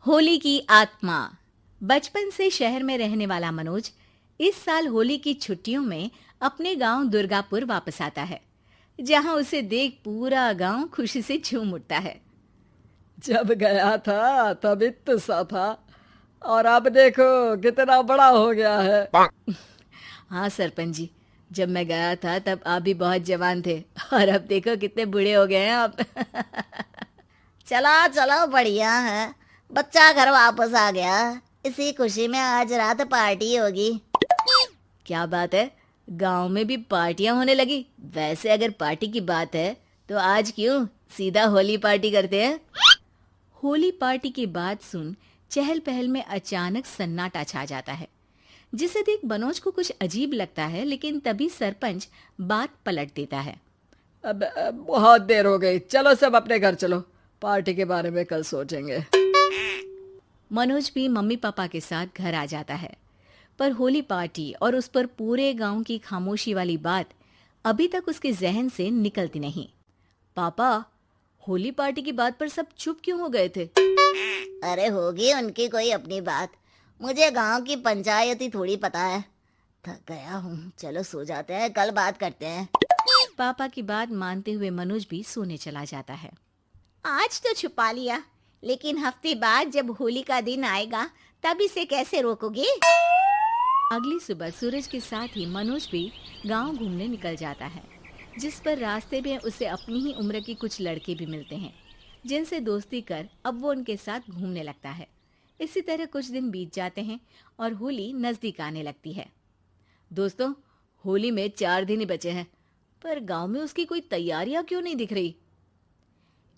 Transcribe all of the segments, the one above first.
होली की आत्मा। बचपन से शहर में रहने वाला मनोज इस साल होली की छुट्टियों में अपने गांव दुर्गापुर वापस आता है, जहां उसे देख पूरा गांव खुशी से झूम उठता है। जब गया था तब इतना सा था और अब देखो कितना बड़ा हो गया है। हाँ सरपंच जी, जब मैं गया था तब आप भी बहुत जवान थे और अब देखो कितने बूढ़े हो गए हैं आप। चला चलो बढ़िया है। बच्चा घर वापस आ गया। इसी खुशी में आज रात पार्टी होगी। क्या बात है, गांव में भी पार्टियां होने लगी। वैसे अगर पार्टी की बात है तो आज क्यों सीधा होली पार्टी करते हैं। होली पार्टी की बात सुन चहल पहल में अचानक सन्नाटा छा जाता है, जिसे देख मनोज को कुछ अजीब लगता है। लेकिन तभी सरपंच बात पलट देता है। अब बहुत देर हो गई, चलो सब अपने घर चलो, पार्टी के बारे में कल सोचेंगे। मनोज भी मम्मी पापा के साथ घर आ जाता है, पर होली पार्टी और उस पर पूरे गांव की खामोशी वाली बात अभी तक उसके जहन से निकलती नहीं। पापा, होली पार्टी की बात पर सब चुप क्यों हो गए थे? अरे होगी उनकी कोई अपनी बात। मुझे गांव की पंचायत ही थोड़ी पता है। थक गया हूँ, चलो सो जाते हैं, कल बात करते हैं। पापा की बात मानते हुए मनोज भी सोने चला जाता है। आज तो छुपा लिया, लेकिन हफ्ते बाद जब होली का दिन आएगा तब इसे कैसे रोकोगे? अगली सुबह सूरज के साथ ही मनोज भी गांव घूमने निकल जाता है, जिस पर रास्ते में उसे अपनी ही उम्र के कुछ लड़के भी मिलते हैं, जिनसे दोस्ती कर अब वो उनके साथ घूमने लगता है। इसी तरह कुछ दिन बीत जाते हैं और होली नजदीक आने लगती है। दोस्तों, होली में 4 दिन ही बचे हैं, पर गांव में उसकी कोई तैयारियां क्यों नहीं दिख रही?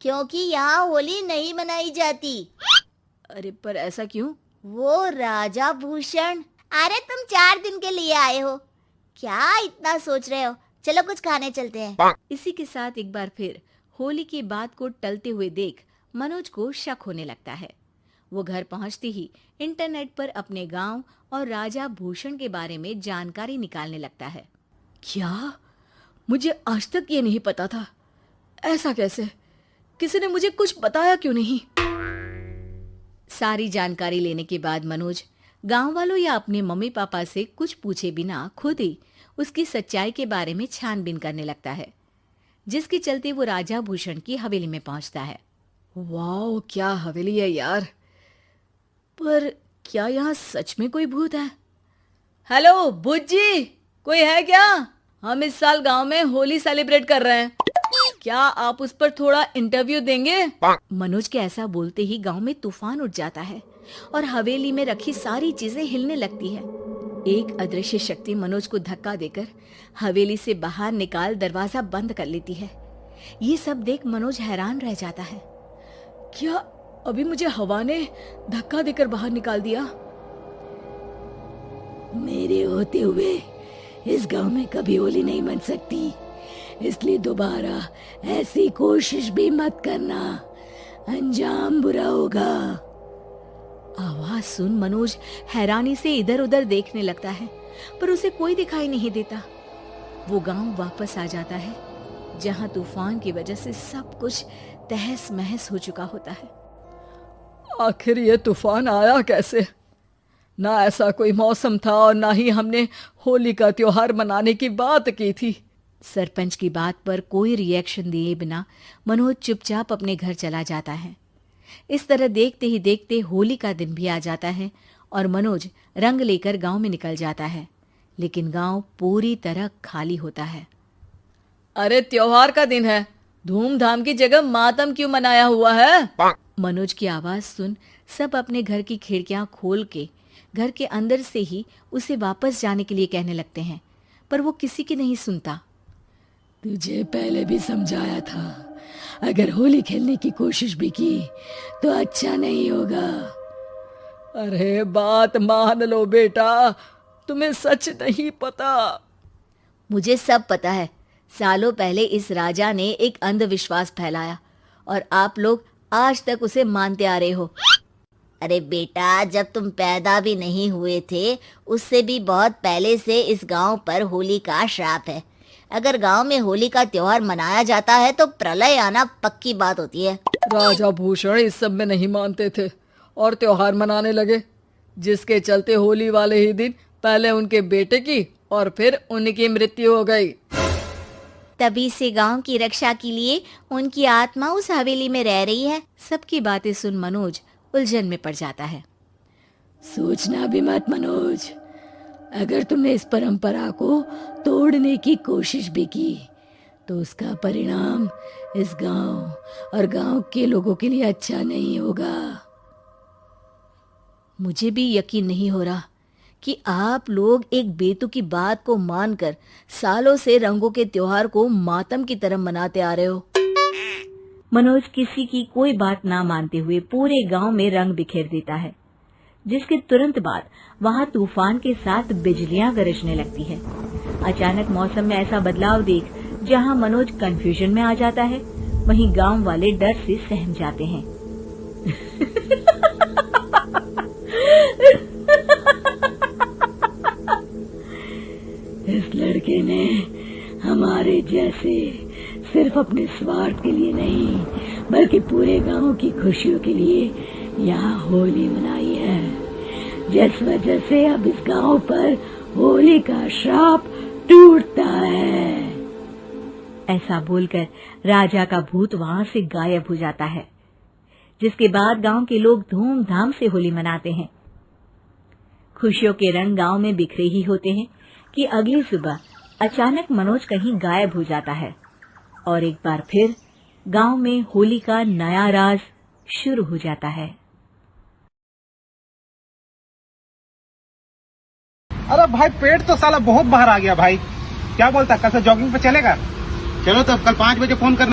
क्योंकि यहाँ होली नहीं मनाई जाती। अरे पर ऐसा क्यों? वो राजा भूषण। अरे तुम 4 दिन के लिए आए हो, क्या इतना सोच रहे हो? चलो कुछ खाने चलते हैं। इसी के साथ एक बार फिर होली की बात को टलते हुए देख मनोज को शक होने लगता है। वो घर पहुंचते ही इंटरनेट पर अपने गांव और राजा भूषण के बारे में जानकारी निकालने लगता है। क्या? मुझे आज तक ये नहीं पता था। ऐसा कैसे? किसी ने मुझे कुछ बताया क्यों नहीं? सारी जानकारी लेने के बाद मनोज गांव वालों या अपने मम्मी पापा से कुछ पूछे बिना खुद ही उसकी सच्चाई के बारे में छानबीन करने लगता है, जिसके चलते वो राजा भूषण की हवेली में पहुंचता है। वाह, क्या हवेली है यार। पर क्या यहाँ सच में कोई भूत है? हेलो भूत जी, कोई है क्या? हम इस साल गांव में होली सेलिब्रेट कर रहे हैं, क्या आप उस पर थोड़ा इंटरव्यू देंगे? मनोज के ऐसा बोलते ही गांव में तूफान उठ जाता है और हवेली में रखी सारी चीजें हिलने लगती है। एक अदृश्य शक्ति मनोज को धक्का देकर हवेली से बाहर निकाल दरवाजा बंद कर लेती है। ये सब देख मनोज हैरान रह जाता है। क्या अभी मुझे हवा ने धक्का देकर बाहर निकाल दिया? मेरे होते हुए इस गांव में कभी होली नहीं मन सकती, इसलिए दोबारा ऐसी कोशिश भी मत करना, अंजाम बुरा होगा। आवाज सुन मनोज हैरानी से इधर उधर देखने लगता है, पर उसे कोई दिखाई नहीं देता। वो गांव वापस आ जाता है, जहां तूफान की वजह से सब कुछ तहस महस हो चुका होता है। आखिर ये तूफान आया कैसे? ना ऐसा कोई मौसम था और ना ही हमने होली का त्योहार मनाने की बात की थी। सरपंच की बात पर कोई रिएक्शन दिए बिना मनोज चुपचाप अपने घर चला जाता है। इस तरह देखते ही देखते होली का दिन भी आ जाता है और मनोज रंग लेकर गांव में निकल जाता है, लेकिन गांव पूरी तरह खाली होता है। अरे त्योहार का दिन है, धूमधाम की जगह मातम क्यों मनाया हुआ है? मनोज की आवाज सुन सब अपने घर की खिड़कियां खोल के घर के अंदर से ही उसे वापस जाने के लिए कहने लगते हैं, पर वो किसी की नहीं सुनता। तुझे पहले भी समझाया था, अगर होली खेलने की कोशिश भी की तो अच्छा नहीं होगा। अरे बात मान लो बेटा, तुम्हें सच नहीं पता। मुझे सब पता है। सालों पहले इस राजा ने एक अंधविश्वास फैलाया और आप लोग आज तक उसे मानते आ रहे हो। अरे बेटा, जब तुम पैदा भी नहीं हुए थे उससे भी बहुत पहले से इस गांव पर होली का श्राप है। अगर गांव में होली का त्योहार मनाया जाता है तो प्रलय आना पक्की बात होती है। राजा भूषण इस सब में नहीं मानते थे और त्योहार मनाने लगे, जिसके चलते होली वाले ही दिन पहले उनके बेटे की और फिर उनकी मृत्यु हो गई। तभी से गांव की रक्षा के लिए उनकी आत्मा उस हवेली में रह रही है। सबकी बातें सुन मनोज उलझन में पड़ जाता है। सोचना भी मत मनोज, अगर तुमने इस परंपरा को तोड़ने की कोशिश भी की तो उसका परिणाम इस गांव और गांव के लोगों के लिए अच्छा नहीं होगा। मुझे भी यकीन नहीं हो रहा कि आप लोग एक बेतुकी बात को मानकर सालों से रंगों के त्योहार को मातम की तरह मनाते आ रहे हो। मनोज किसी की कोई बात ना मानते हुए पूरे गांव में रंग बिखेर देता है, जिसके तुरंत बाद वहां तूफान के साथ बिजलियां गरजने लगती है। अचानक मौसम में ऐसा बदलाव देख जहां मनोज कंफ्यूजन में आ जाता है, वहीं गांव वाले डर से सहम जाते हैं। इस लड़के ने हमारे जैसे सिर्फ अपने स्वार्थ के लिए नहीं बल्कि पूरे गांव की खुशियों के लिए यहाँ होली मनाई है, जिस वजह से अब इस गांव पर होली का श्राप टूटता है। ऐसा बोलकर राजा का भूत वहां से गायब हो जाता है, जिसके बाद गांव के लोग धूमधाम से होली मनाते हैं। खुशियों के रंग गांव में बिखरे ही होते हैं कि अगली सुबह अचानक मनोज कहीं गायब हो जाता है और एक बार फिर गांव में होली का नया राज शुरू हो जाता है। अरे भाई पेट तो साला बहुत बाहर आ गया भाई। क्या बोलता, कल से जॉगिंग पे चलेगा? चलो तब कल 5 बजे फोन करना।